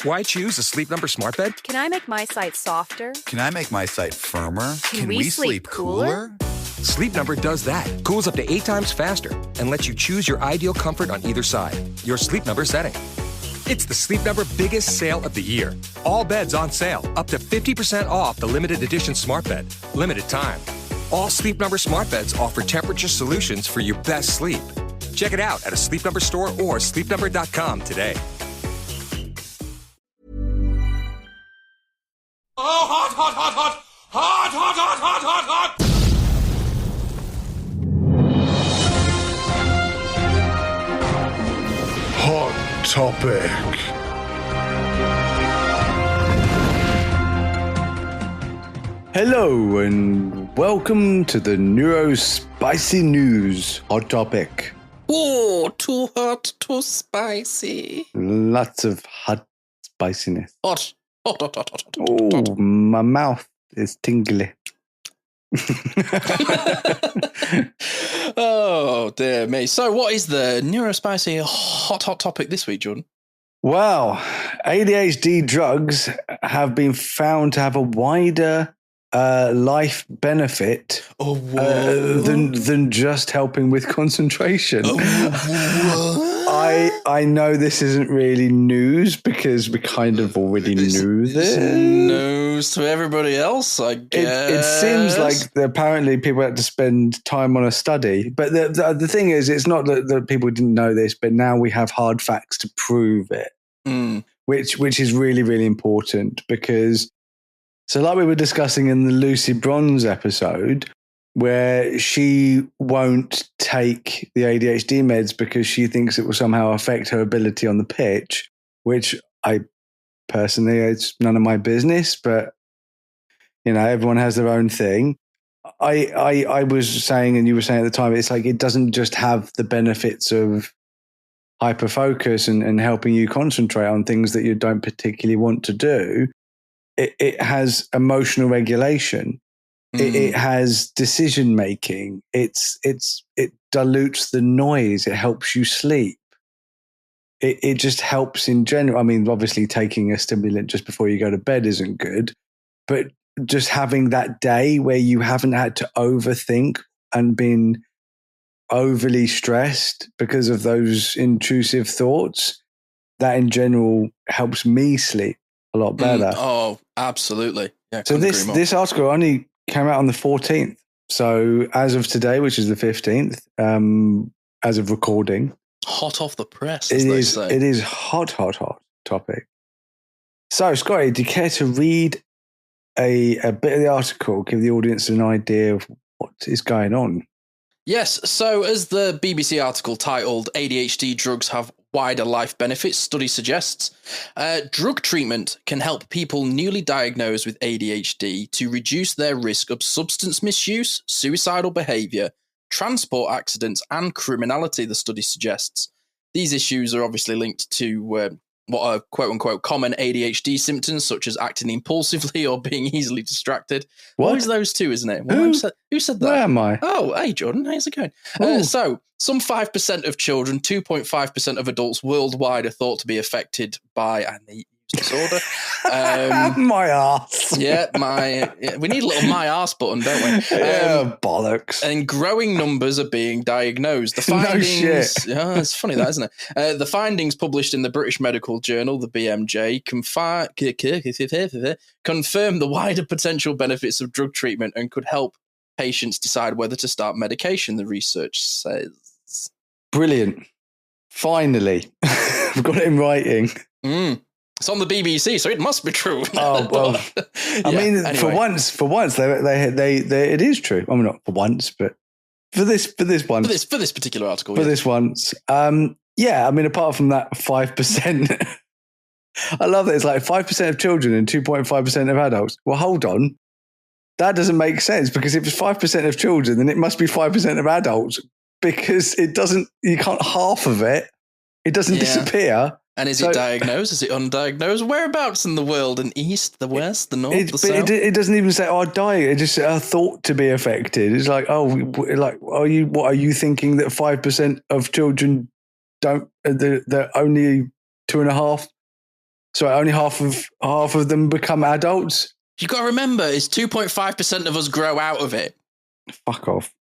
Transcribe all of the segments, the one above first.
Why choose a Sleep Number smart bed? Can I make my site softer? Can I make my site firmer? Can we sleep cooler? Sleep Number does that. Cools up to 8 times faster and lets you choose your ideal comfort on either side. Your Sleep Number setting. It's the Sleep Number biggest sale of the year. All beds on sale, up to 50% off the limited edition smart bed. Limited time. All Sleep Number smart beds offer temperature solutions for your best sleep. Check it out at a Sleep Number store or sleepnumber.com today. Oh, hot, hot, hot, hot! Hot, hot, hot, hot, hot, hot! Hot Topic. Hello and welcome to the NeuroSpicy News Hot Topic. Oh, too hot, too spicy. Lots of hot spiciness. Hot, hot, hot, hot, hot, hot. Oh, my mouth is tingly. Oh, dear me. So what is the NeuroSpicy hot topic this week, Jordan? Well, ADHD drugs have been found to have a wider life benefit than just helping with concentration. I know this isn't really news because we kind of already knew this. News to everybody else, I guess. It seems like apparently people had to spend time on a study. But the thing is, it's not that people didn't know this, but now we have hard facts to prove it, which is really, really important because, so like we were discussing in the Lucy Bronze episode, where she won't take the ADHD meds because she thinks it will somehow affect her ability on the pitch, which I personally, it's none of my business, but you know, everyone has their own thing. I was saying, and you were saying at the time, it's like it doesn't just have the benefits of hyperfocus and helping you concentrate on things that you don't particularly want to do. It has emotional regulation. It has decision making. It dilutes the noise. It helps you sleep. It just helps in general. I mean, obviously taking a stimulant just before you go to bed isn't good, but just having that day where you haven't had to overthink and been overly stressed because of those intrusive thoughts, that in general helps me sleep a lot better. Oh, absolutely. Yeah, so this article only came out on the 14th. So as of today, which is the 15th, as of recording. Hot off the press, It is hot topic. So, Scotty, do you care to read a bit of the article, give the audience an idea of what is going on? Yes. So as the BBC article titled ADHD drugs have wider life benefits, study suggests, drug treatment can help people newly diagnosed with ADHD to reduce their risk of substance misuse, suicidal behaviour, transport accidents and criminality, the study suggests. These issues are obviously linked to what are quote-unquote common ADHD symptoms, such as acting impulsively or being easily distracted. What? Always those two, isn't it? Who said that? Where am I? Oh, hey, Jordan, how's it going? So, some 5% of children, 2.5% of adults worldwide are thought to be affected by an disorder. My arse. Yeah, we need a little my arse button, don't we? Bollocks. And growing numbers are being diagnosed. The findings, No shit. Yeah, it's funny that, isn't it? The findings published in the British Medical Journal, the BMJ, confirm the wider potential benefits of drug treatment and could help patients decide whether to start medication, the research says. Brilliant. Finally. We've got it in writing. It's on the BBC, so it must be true. Oh, well, I mean, anyway. for once, they it is true. I mean, not for once, but for this once. For this particular article. For this once. Yeah, I mean, apart from that 5%, I love that it's like 5% of children and 2.5% of adults. Well, hold on. That doesn't make sense because if it's 5% of children, then it must be 5% of adults because you can't half of it. It doesn't disappear. And is it diagnosed? Is it undiagnosed? Whereabouts in the world? In East, the West, the North, the South? It doesn't even say, die. It just thought to be affected. It's like, what are you thinking that 5% of children don't, they're only 2.5 So only half of them become adults. You got to remember, it's 2.5% of us grow out of it. Fuck off.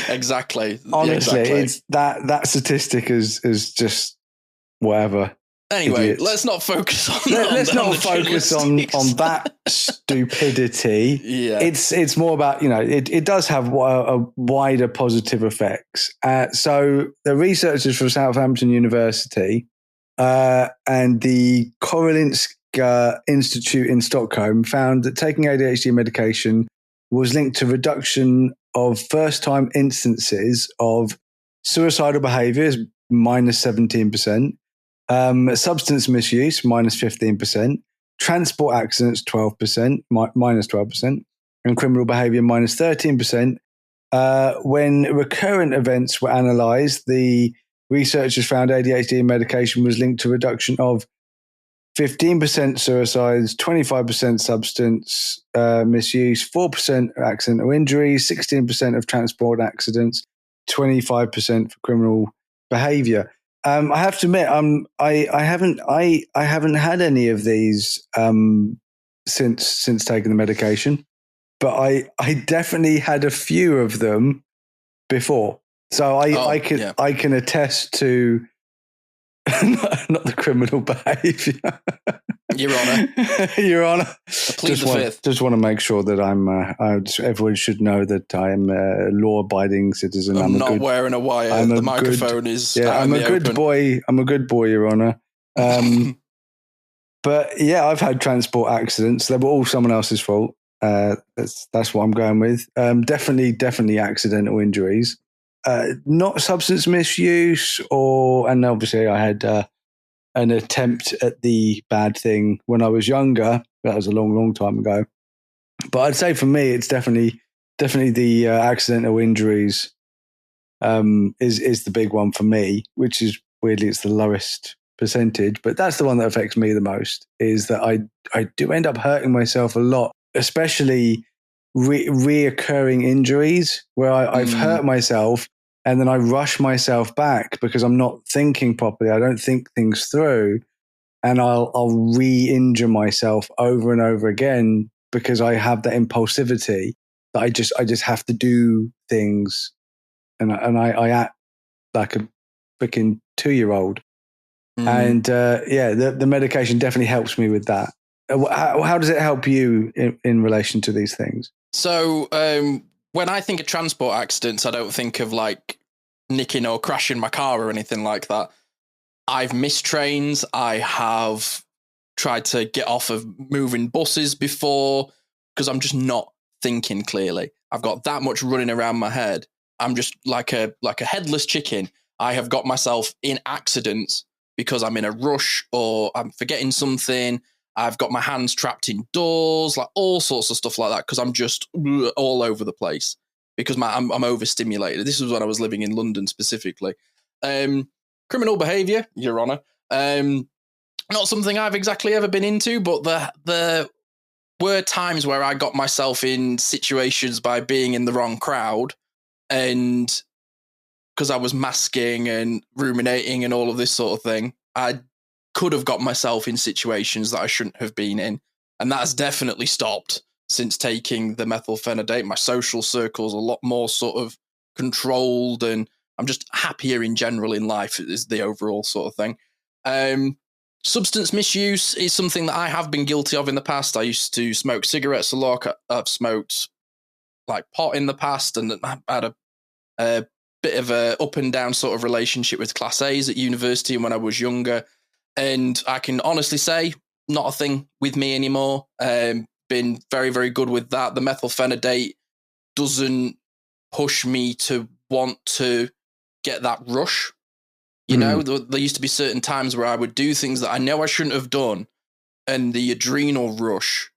Exactly. Honestly, yeah, exactly. it's that statistic is just whatever. Anyway, Idiots. let's not focus on Let's not the focus on journalistics. that stupidity. Yeah. It's more about, it does have a wider positive effects. So the researchers from Southampton University and the Karolinska Institute in Stockholm found that taking ADHD medication was linked to reduction of first-time instances of suicidal behaviours, minus 17%, substance misuse, minus 15%, transport accidents, 12%, minus 12%, and criminal behaviour, minus 13%. When recurrent events were analysed, the researchers found ADHD medication was linked to reduction of 15% suicides, 25% substance misuse, 4% accidental injuries, 16% of transport accidents, 25% for criminal behaviour. I have to admit, I haven't had any of these since taking the medication, but I definitely had a few of them before. So I can attest to not the criminal behaviour. Your Honour. Your Honour. Plead the fifth. Just want to make sure that everyone should know that I'm a law-abiding citizen. I'm not wearing a wire. The microphone is. Yeah, I'm a good boy. I'm a good boy, Your Honour. But yeah, I've had transport accidents. They were all someone else's fault. That's what I'm going with. Definitely accidental injuries. Not substance misuse, and obviously I had an attempt at the bad thing when I was younger. That was a long time ago. But I'd say for me, it's definitely the accidental injuries is the big one for me, which is weirdly it's the lowest percentage. But that's the one that affects me the most. Is that I do end up hurting myself a lot, especially reoccurring injuries where I've hurt myself. And then I rush myself back because I'm not thinking properly. I don't think things through, and I'll re-injure myself over and over again because I have that impulsivity that I just have to do things, and I act like a freaking 2-year-old. And the medication definitely helps me with that. How does it help you in relation to these things? So when I think of transport accidents, I don't think of like nicking or crashing my car or anything like that. I've missed trains. I have tried to get off of moving buses before because I'm just not thinking clearly. I've got that much running around my head. I'm just like a headless chicken. I have got myself in accidents because I'm in a rush or I'm forgetting something. I've got my hands trapped in doors, like all sorts of stuff like that because I'm just all over the place because I'm overstimulated. This was when I was living in London specifically. Criminal behaviour, Your Honour. Not something I've exactly ever been into, but there were times where I got myself in situations by being in the wrong crowd and because I was masking and ruminating and all of this sort of thing, I could have got myself in situations that I shouldn't have been in. And that has definitely stopped since taking the methylphenidate. My social circle's a lot more sort of controlled and I'm just happier in general in life is the overall sort of thing. Substance misuse is something that I have been guilty of in the past. I used to smoke cigarettes a lot. I've smoked like pot in the past and I had a bit of a up and down sort of relationship with Class A's at university and when I was younger. And I can honestly say, not a thing with me anymore. Been very, very good with that. The methylphenidate doesn't push me to want to get that rush. You know, there used to be certain times where I would do things that I know I shouldn't have done. And the adrenal rush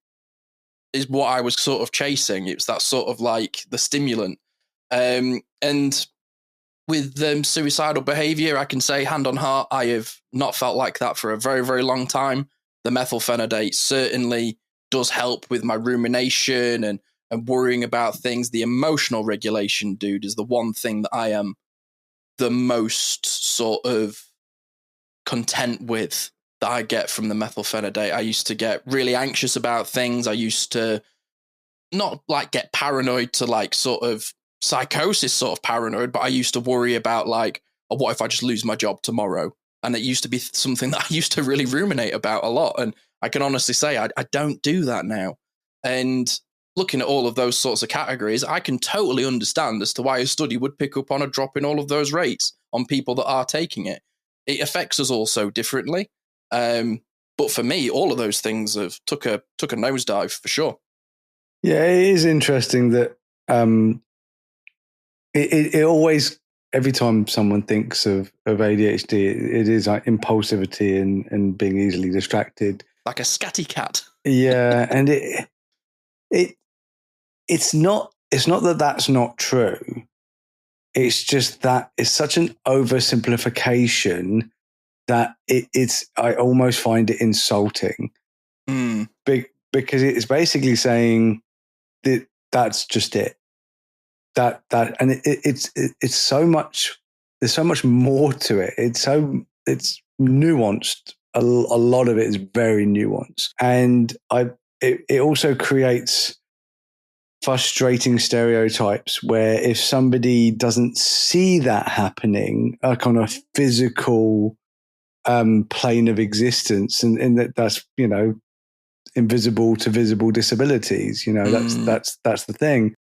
is what I was sort of chasing. It was that sort of like the stimulant. And with suicidal behavior, I can say hand on heart, I have not felt like that for a very, very long time. The methylphenidate certainly does help with my rumination and worrying about things. The emotional regulation, dude, is the one thing that I am the most sort of content with that I get from the methylphenidate. I used to get really anxious about things. I used to not like get paranoid to like sort of psychosis sort of paranoid, but I used to worry about like, oh, what if I just lose my job tomorrow? And it used to be something that I used to really ruminate about a lot. And I can honestly say I don't do that now. And looking at all of those sorts of categories, I can totally understand as to why a study would pick up on a drop in all of those rates on people that are taking it. It affects us all so differently. But for me, all of those things have took a nosedive for sure. Yeah, it is interesting that it always, every time someone thinks of ADHD, it is like impulsivity and being easily distracted. Like a scatty cat. Yeah, and it's not that that's not true. It's just that it's such an oversimplification that I almost find it insulting. Because it's basically saying that that's just it. That and it's so much. There's so much more to it. It's nuanced. A lot of it is very nuanced, and it also creates frustrating stereotypes where if somebody doesn't see that happening, like on a physical plane of existence, and that's invisible to visible disabilities. That's the thing.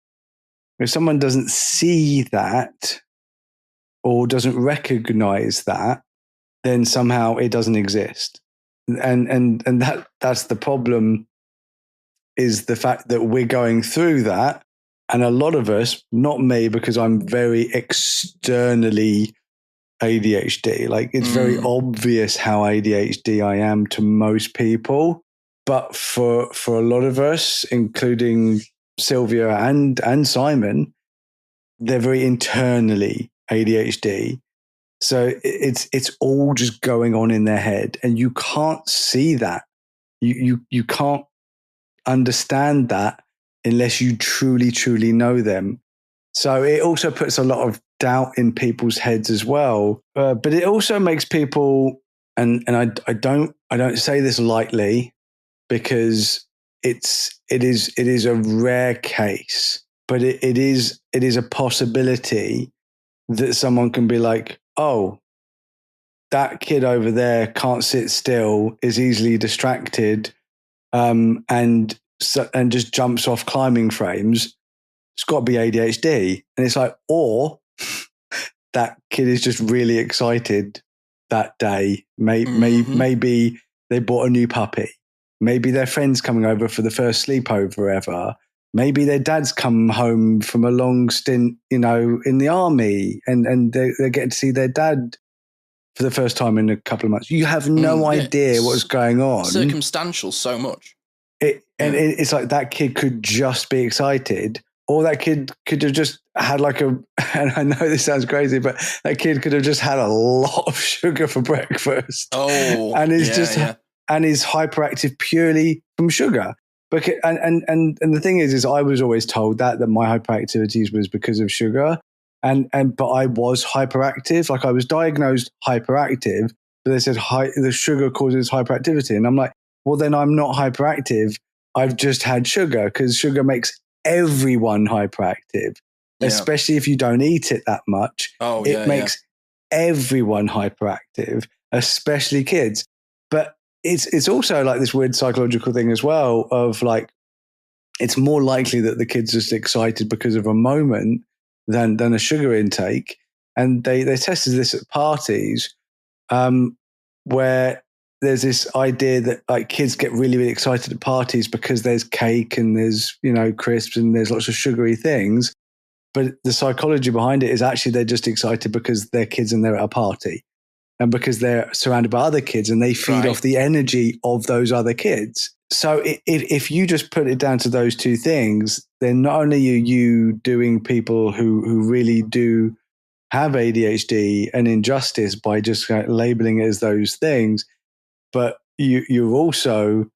If someone doesn't see that or doesn't recognize that, then somehow it doesn't exist. And that's the problem, is the fact that we're going through that. And a lot of us, not me, because I'm very externally ADHD, like it's very obvious how ADHD I am to most people. But for a lot of us, including Sylvia and Simon, they're very internally ADHD. So it's all just going on in their head, and you can't see that. You can't understand that unless you truly, truly know them. So it also puts a lot of doubt in people's heads as well. But it also makes people, and I don't say this lightly, because it is a rare case, but it is a possibility that someone can be like, oh, that kid over there can't sit still, is easily distracted, and just jumps off climbing frames. It's got to be ADHD. And it's like, or that kid is just really excited that day. Maybe they bought a new puppy. Maybe their friend's coming over for the first sleepover ever. Maybe their dad's come home from a long stint, in the army, and they're getting to see their dad for the first time in a couple of months. You have no idea what's going on. Circumstantial so much. It's like that kid could just be excited, or that kid could have just had and I know this sounds crazy, but that kid could have just had a lot of sugar for breakfast. Oh, and and is hyperactive purely from sugar. And the thing is I was always told that my hyperactivity was because of sugar, but I was hyperactive. Like I was diagnosed hyperactive, but they said the sugar causes hyperactivity, and I'm like, well, then I'm not hyperactive. I've just had sugar, because sugar makes everyone hyperactive, especially if you don't eat it that much. It makes everyone hyperactive, especially kids. But it's also like this weird psychological thing as well of like, it's more likely that the kid's just excited because of a moment than a sugar intake. And they tested this at parties where there's this idea that like kids get really, really excited at parties because there's cake and there's, crisps and there's lots of sugary things. But the psychology behind it is actually they're just excited because they're kids and they're at a party, and because they're surrounded by other kids and they feed off the energy of those other kids. So if you just put it down to those two things, then not only are you doing people who really do have ADHD an injustice by just labeling it as those things, but you're also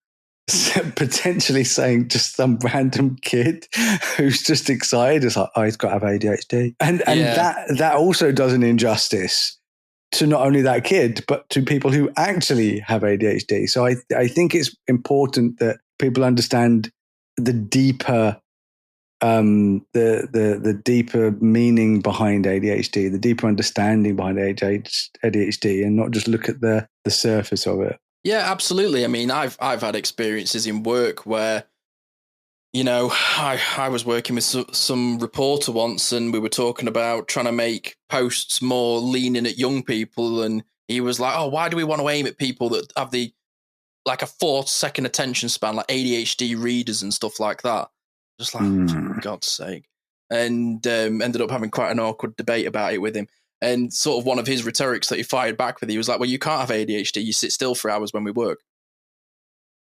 potentially saying just some random kid who's just excited is like, oh, he's got to have ADHD. And that also does an injustice to not only that kid, but to people who actually have ADHD. So I think it's important that people understand the deeper the deeper meaning behind ADHD, the deeper understanding behind ADHD, and not just look at the surface of it. Yeah, absolutely. I mean, I've had experiences in work where, you know, I was working with some reporter once, and we were talking about trying to make posts more leaning at young people, and he was like, "Oh, why do we want to aim at people that have like a 4-second attention span, like ADHD readers and stuff like that?" Just like, for God's sake. And ended up having quite an awkward debate about it with him. And sort of one of his rhetorics that he fired back with, he was like, "Well, you can't have ADHD. You sit still for hours when we work."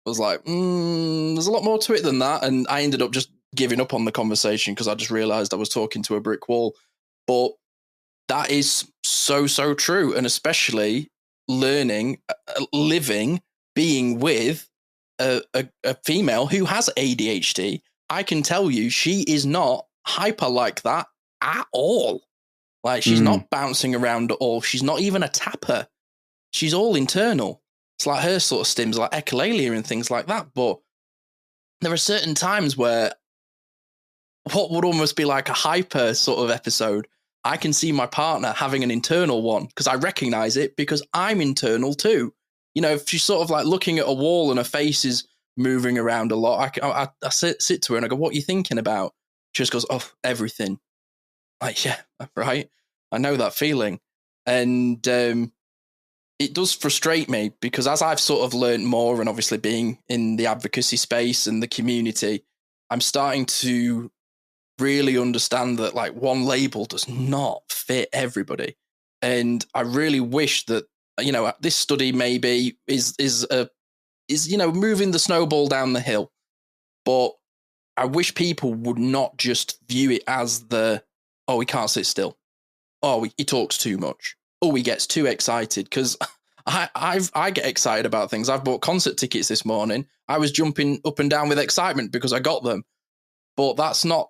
I was like, there's a lot more to it than that. And I ended up just giving up on the conversation because I just realized I was talking to a brick wall. But that is so true. And especially learning, living, being with a female who has ADHD. I can tell you she is not hyper like that at all. Like, she's not bouncing around at all. She's not even a tapper. She's all internal. It's like her sort of stims, like echolalia and things like that. But there are certain times where what would almost be like a hyper sort of episode, I can see my partner having an internal one because I recognize it because I'm internal too. You know, if she's sort of like looking at a wall and her face is moving around a lot, I sit to her and I go, "What are you thinking about?" She just goes, "Oh, everything." Like, yeah, right. I know that feeling. And it does frustrate me because as I've sort of learned more, and obviously being in the advocacy space and the community, I'm starting to really understand that like one label does not fit everybody. And I really wish that, you know, this study maybe is you know, moving the snowball down the hill. But I wish people would not just view it as oh, he can't sit still. Oh, he talks too much. Oh, he gets too excited. Because I get excited about things. I've bought concert tickets this morning. I was jumping up and down with excitement because I got them. But that's not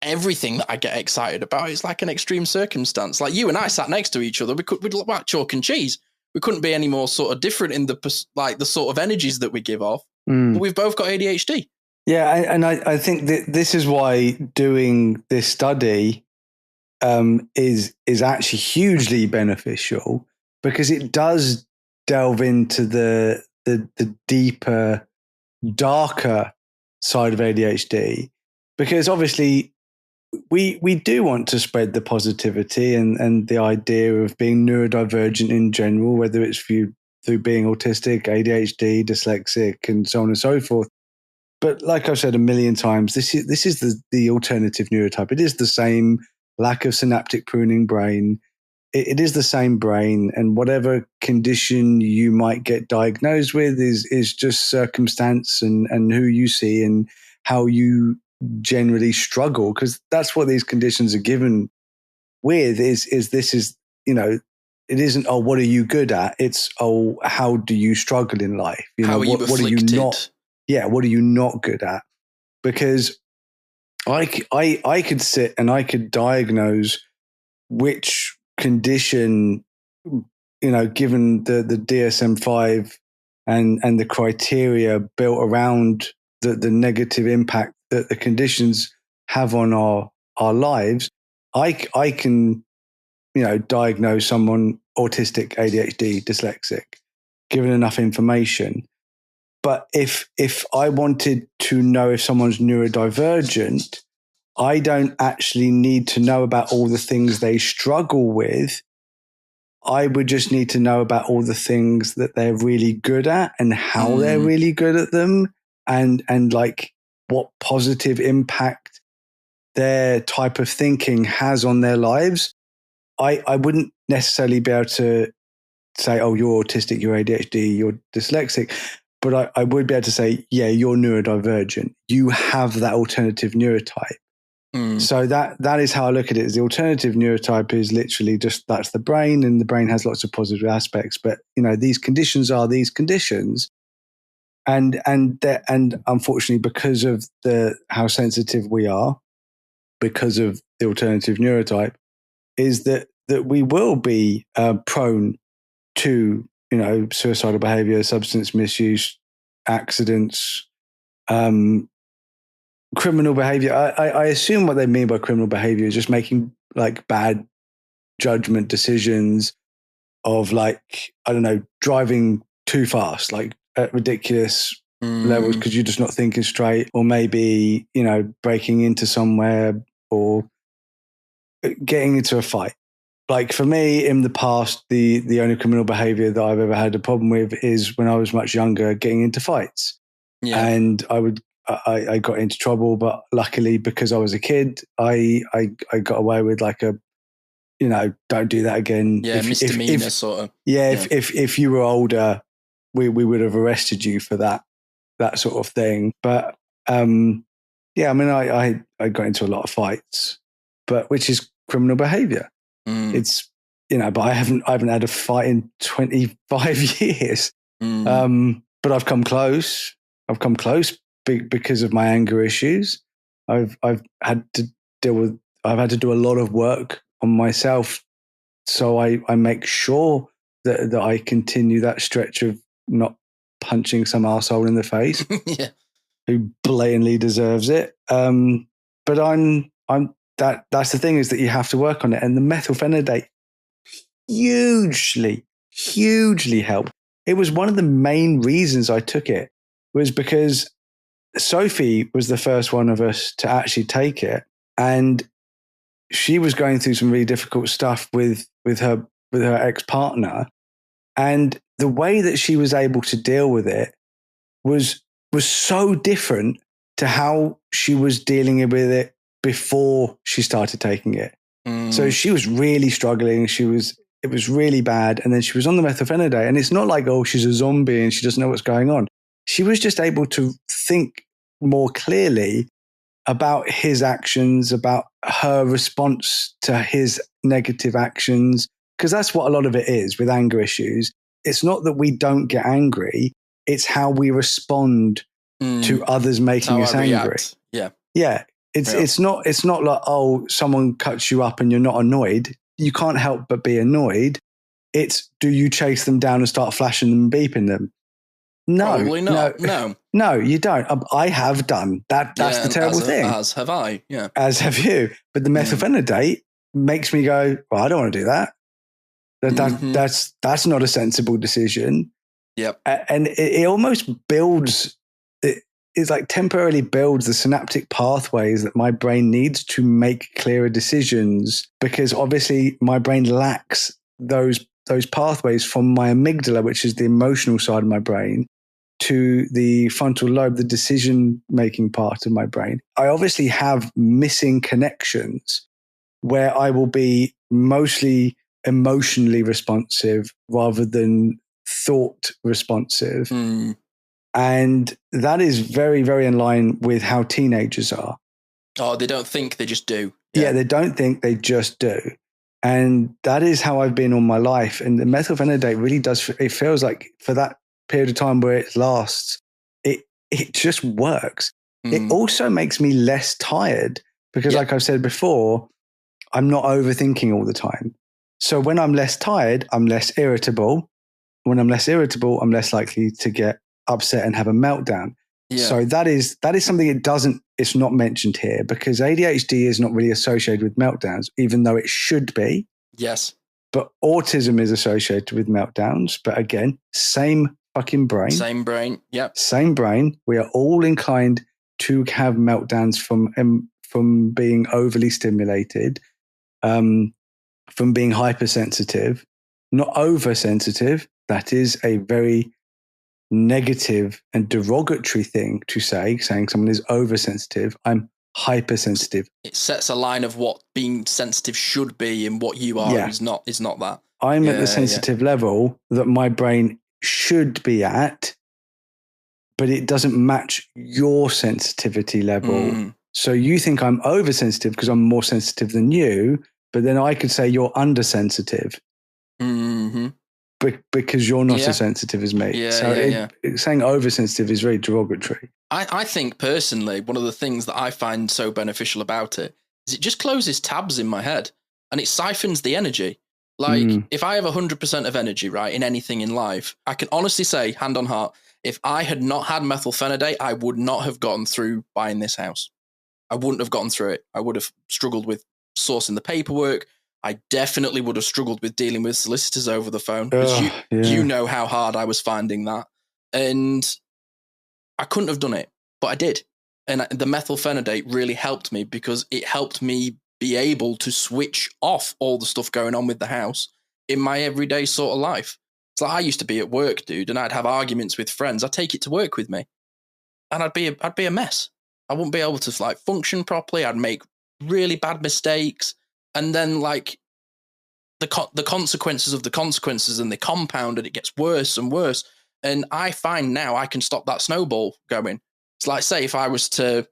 everything that I get excited about. It's like an extreme circumstance. Like you and I sat next to each other. We'd look like chalk and cheese. We couldn't be any more sort of different in the sort of energies that we give off. But we've both got ADHD. Yeah, and I think that this is why doing this study is actually hugely beneficial, because it does delve into the deeper, darker side of ADHD. Because obviously we do want to spread the positivity and the idea of being neurodivergent in general, whether it's through being autistic, ADHD, dyslexic, and so on and so forth. But like I've said a million times, this is the alternative neurotype. It is the same lack of synaptic pruning brain. It is the same brain, and whatever condition you might get diagnosed with is just circumstance and who you see and how you generally struggle, because that's what these conditions are given with. Is you know, it isn't, oh, what are you good at? It's, oh, how do you struggle in life? You know, what are you not? Yeah, what are you not good at? Because I could sit and I could diagnose which condition, you know, given the DSM-5 and the criteria built around the negative impact that the conditions have on our lives, I can, you know, diagnose someone autistic, ADHD, dyslexic, given enough information. But if I wanted to know if someone's neurodivergent, I don't actually need to know about all the things they struggle with. I would just need to know about all the things that they're really good at and how they're really good at them, and like what positive impact their type of thinking has on their lives. I wouldn't necessarily be able to say, oh, you're autistic, you're ADHD, you're dyslexic. But I would be able to say, yeah, you're neurodivergent. You have that alternative neurotype. So that is how I look at it. Is the alternative neurotype is literally just, that's the brain, and the brain has lots of positive aspects. But, you know, these conditions are these conditions. And unfortunately, because of how sensitive we are, because of the alternative neurotype, is that that we will be prone to, suicidal behavior, substance misuse, accidents, criminal behavior. I assume what they mean by criminal behavior is just making like bad judgment decisions of like, I don't know, driving too fast, like at ridiculous levels because you're just not thinking straight, or maybe, breaking into somewhere or getting into a fight. Like for me in the past, the only criminal behavior that I've ever had a problem with is when I was much younger, getting into fights. Yeah. And I got into trouble, but luckily because I was a kid, I got away with like a, don't do that again. Yeah, misdemeanor sort of. Yeah, if you were older, we would have arrested you for that sort of thing. But I got into a lot of fights, but which is criminal behavior. It's, but I haven't had a fight in 25 years. But I've come close. Because of my anger issues. I've had to do a lot of work on myself. So I make sure that I continue that stretch of not punching some arsehole in the face who blatantly deserves it. But that's the thing, is that you have to work on it. And the methylphenidate hugely helped. It was one of the main reasons I took it, was because Sophie was the first one of us to actually take it. And she was going through some really difficult stuff with her ex-partner. And the way that she was able to deal with it was so different to how she was dealing with it before she started taking it. So she was really struggling. It was really bad. And then she was on the methylphenidate, and it's not like, oh, she's a zombie and she doesn't know what's going on. She was just able to think more clearly about his actions, about her response to his negative actions, because that's what a lot of it is with anger issues. It's not that we don't get angry, it's how we respond to others making us angry. React. Yeah. It's not like, oh, someone cuts you up and you're not annoyed. You can't help but be annoyed. It's, do you chase them down and start flashing them and beeping them? No, probably not. No, you don't. I have done that. That's the terrible thing. As have I. Yeah. As have you. But the methylphenidate makes me go, well, I don't want to do that. That's not a sensible decision. Yep. And it almost builds. It's like temporarily builds the synaptic pathways that my brain needs to make clearer decisions, because obviously my brain lacks those pathways from my amygdala, which is the emotional side of my brain, to the frontal lobe, the decision-making part of my brain. I obviously have missing connections where I will be mostly emotionally responsive rather than thought responsive. And that is very, very in line with how teenagers are. Oh, they don't think, they just do. Yeah, they don't think, they just do. And that is how I've been all my life. And the methylphenidate really does, it feels like for that period of time where it lasts, it just works. It also makes me less tired because like I've said before, I'm not overthinking all the time. So when I'm less tired, I'm less irritable. When I'm less irritable, I'm less likely to get upset and have a meltdown. Yeah. So that is something it's not mentioned here, because ADHD is not really associated with meltdowns, even though it should be. Yes. But autism is associated with meltdowns. But again, same fucking brain. Same brain. Yep. Same brain. We are all inclined to have meltdowns from being overly stimulated, from being hypersensitive, not oversensitive. That is a very negative and derogatory thing to saying someone is oversensitive. I'm hypersensitive. It sets a line of what being sensitive should be, and what you are is not that. I'm at the sensitive level that my brain should be at, but it doesn't match your sensitivity level. So you think I'm oversensitive because I'm more sensitive than you, but then I could say you're undersensitive. Because you're not as sensitive as me. Saying oversensitive is very derogatory. I think personally, one of the things that I find so beneficial about it is it just closes tabs in my head. and it siphons the energy. Like, if I have 100% of energy, right, in anything in life, I can honestly say, hand on heart, if I had not had methylphenidate, I would not have gotten through buying this house. I wouldn't have gotten through it. I would have struggled with sourcing the paperwork. I definitely would have struggled with dealing with solicitors over the phone. Because you know how hard I was finding that. And I couldn't have done it, but I did. And the methylphenidate really helped me because it helped me be able to switch off all the stuff going on with the house in my everyday sort of life. It's like I used to be at work, dude, and I'd have arguments with friends. I'd take it to work with me, and I'd be a mess. I wouldn't be able to like function properly. I'd make really bad mistakes, and then like the consequences of the consequences, and they compound, and it gets worse and worse. And I find now I can stop that snowball going. It's like, say, if I was to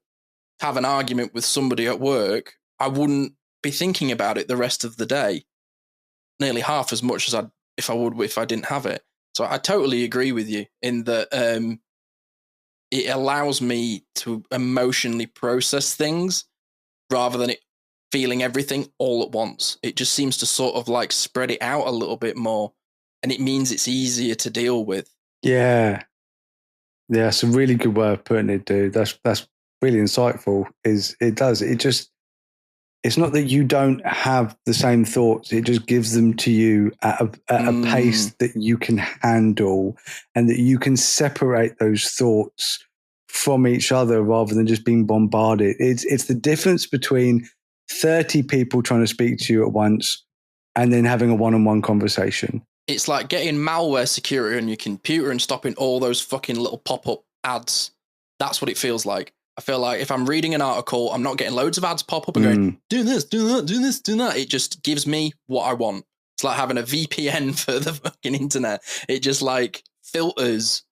have an argument with somebody at work, I wouldn't be thinking about it the rest of the day, nearly half as much as if I didn't have it. So I totally agree with you in that it allows me to emotionally process things rather than it feeling everything all at once. It just seems to sort of like spread it out a little bit more, and it means it's easier to deal with. Yeah. Yeah, it's a really good way of putting it, dude. That's really insightful. It's not that you don't have the same thoughts. It just gives them to you at a pace that you can handle, and that you can separate those thoughts from each other rather than just being bombarded. It's the difference between 30 people trying to speak to you at once and then having a one-on-one conversation. It's like getting malware security on your computer and stopping all those fucking little pop-up ads. That's what it feels like. I feel like if I'm reading an article, I'm not getting loads of ads pop up and going, do this, do that, do this, do that. It just gives me what I want. It's like having a VPN for the fucking internet. It just like filters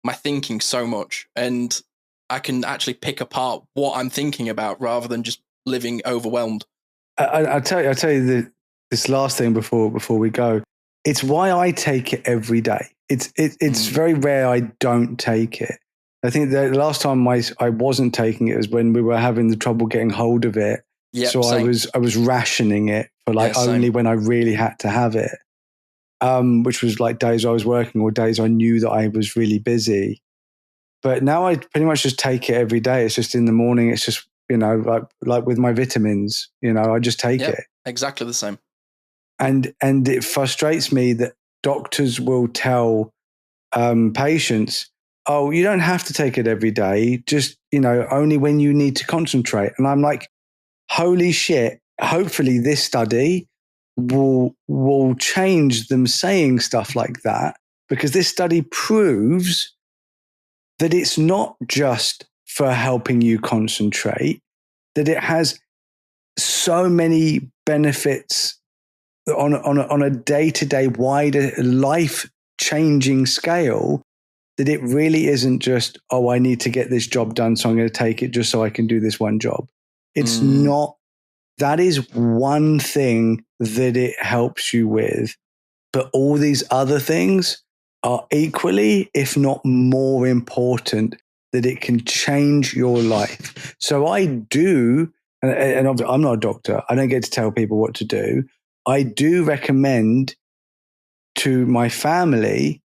my thinking so much. And I can actually pick apart what I'm thinking about rather than just living overwhelmed. I'll tell you this last thing before we go. It's why I take it every day. It's very rare I don't take it. I think the last time I wasn't taking it was when we were having the trouble getting hold of it. Yep, so same. I was rationing it for only when I really had to have it, which was like days I was working or days I knew that I was really busy. But now I pretty much just take it every day. It's just in the morning. It's just, like with my vitamins, I just take it. Exactly the same. And it frustrates me that doctors will tell patients, oh, you don't have to take it every day, just, only when you need to concentrate. And I'm like, holy shit, hopefully this study will change them saying stuff like that, because this study proves that it's not just for helping you concentrate, that it has so many benefits on a day-to-day wider life-changing scale, that it really isn't just, oh, I need to get this job done, so I'm going to take it just so I can do this one job. It's not. That is one thing that it helps you with. But all these other things are equally, if not more important, that it can change your life. So I do, and I'm not a doctor, I don't get to tell people what to do. I do recommend to my family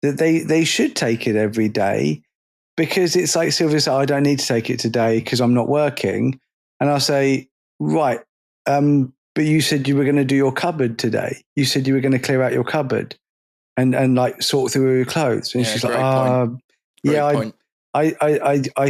that they should take it every day, because it's like Sylvia said, I don't need to take it today because I'm not working. And I'll say, right, but you said you were going to do your cupboard today. You said you were going to clear out your cupboard and like sort through your clothes. And she's like, I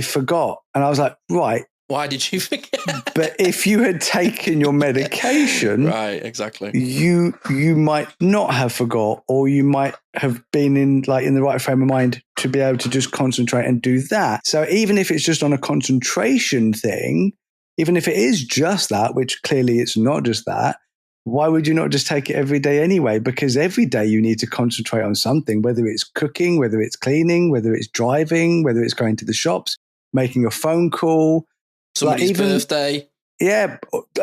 forgot. And I was like, right. Why did you forget? But if you had taken your medication, right, exactly, you might not have forgot, or you might have been in the right frame of mind to be able to just concentrate and do that. So even if it's just on a concentration thing, even if it is just that, which clearly it's not just that, why would you not just take it every day anyway? Because every day you need to concentrate on something, whether it's cooking, whether it's cleaning, whether it's driving, whether it's going to the shops, making a phone call. Somebody's birthday. Yeah,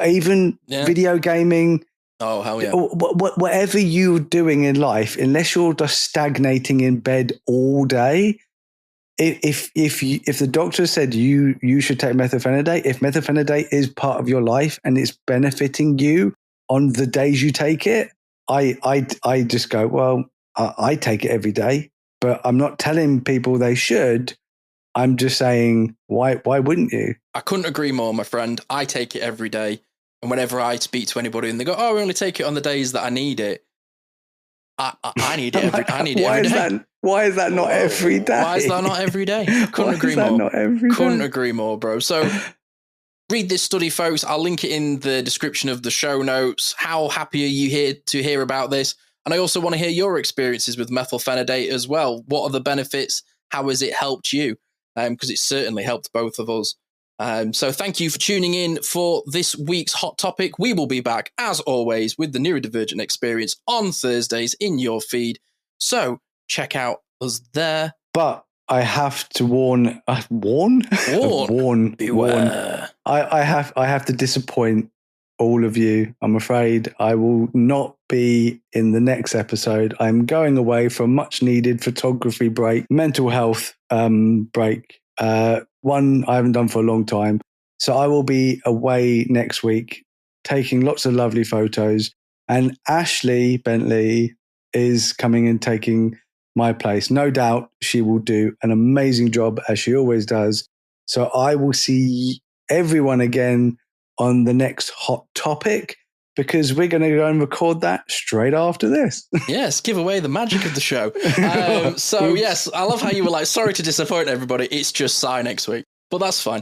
even video gaming. Oh, hell yeah. Whatever you're doing in life, unless you're just stagnating in bed all day, if the doctor said you should take methylphenidate, if methylphenidate is part of your life and it's benefiting you, on the days you take it, I just go, well, I take it every day, but I'm not telling people they should. I'm just saying, why wouldn't you? I couldn't agree more, my friend. I take it every day. And whenever I speak to anybody and they go, oh, I only take it on the days that I need it. I need it every day. Why is that not every day? Why is that not every day? Couldn't agree more. Not every Couldn't day? agree more, bro. So read this study, folks. I'll link it in the description of the show notes. How happy are you here to hear about this? And I also want to hear your experiences with methylphenidate as well. What are the benefits? How has it helped you? Because it certainly helped both of us. So thank you for tuning in for this week's Hot Topic. We will be back, as always, with the Neurodivergent Experience on Thursdays in your feed. So check out us there. But I have to warn. Beware. I have to disappoint all of you. I'm afraid I will not be in the next episode. I'm going away for a much needed photography break, mental health break. One I haven't done for a long time. So I will be away next week, taking lots of lovely photos. And Ashley Bentley is coming and taking my place. No doubt she will do an amazing job, as she always does. So I will see everyone again on the next Hot Topic, because we're going to go and record that straight after this. Yes, give away the magic of the show. So yes, I love how you were like, sorry to disappoint everybody. It's just Sai next week. But that's fine.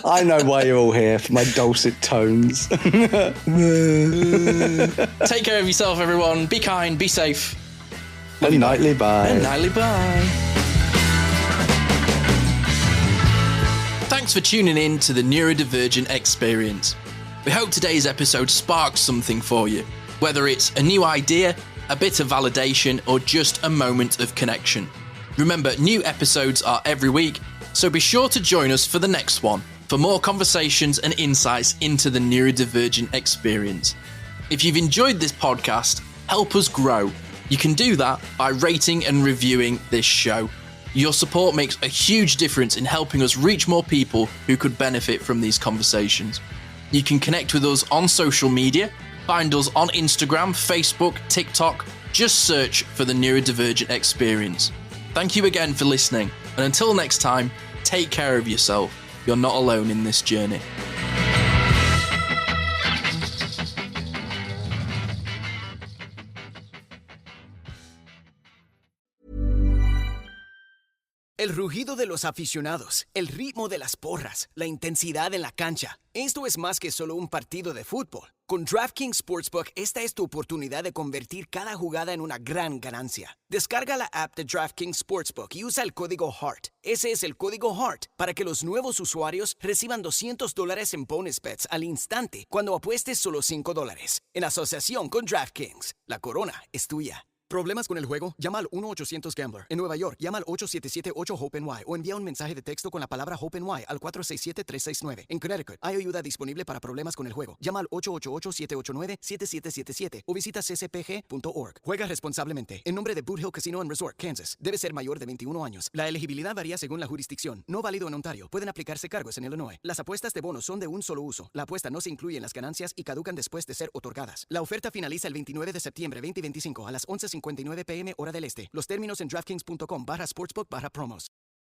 I know why you're all here, for my dulcet tones. Take care of yourself, everyone. Be kind, be safe. And nightly bye. And nightly bye. Thanks for tuning in to the Neurodivergent Experience. We hope today's episode sparks something for you, whether it's a new idea, a bit of validation, or just a moment of connection. Remember, new episodes are every week, so be sure to join us for the next one for more conversations and insights into the neurodivergent experience. If you've enjoyed this podcast, help us grow. You can do that by rating and reviewing this show. Your support makes a huge difference in helping us reach more people who could benefit from these conversations. You can connect with us on social media. Find us on Instagram, Facebook, TikTok. Just search for the Neurodivergent Experience. Thank you again for listening, and until next time, take care of yourself. You're not alone in this journey. El rugido de los aficionados, el ritmo de las porras, la intensidad en la cancha. Esto es más que solo un partido de fútbol. Con DraftKings Sportsbook, esta es tu oportunidad de convertir cada jugada en una gran ganancia. Descarga la app de DraftKings Sportsbook y usa el código HEART. Ese es el código HEART para que los nuevos usuarios reciban $200 en bonus bets al instante cuando apuestes solo $5. En asociación con DraftKings, la corona es tuya. ¿Problemas con el juego? Llama al 1-800-GAMBLER. En Nueva York, llama al 877-8-HOPE-NY o envía un mensaje de texto con la palabra HOPE-NY al 467-369. En Connecticut, hay ayuda disponible para problemas con el juego. Llama al 888-789-7777 o visita ccpg.org. Juega responsablemente. En nombre de Boot Hill Casino and Resort, Kansas. Debe ser mayor de 21 años. La elegibilidad varía según la jurisdicción. No válido en Ontario. Pueden aplicarse cargos en Illinois. Las apuestas de bonos son de un solo uso. La apuesta no se incluye en las ganancias y caducan después de ser otorgadas. La oferta finaliza el 29 de septiembre 2025 a las 11:59 p.m. hora del este. Los términos en DraftKings.com/sportsbook/promos.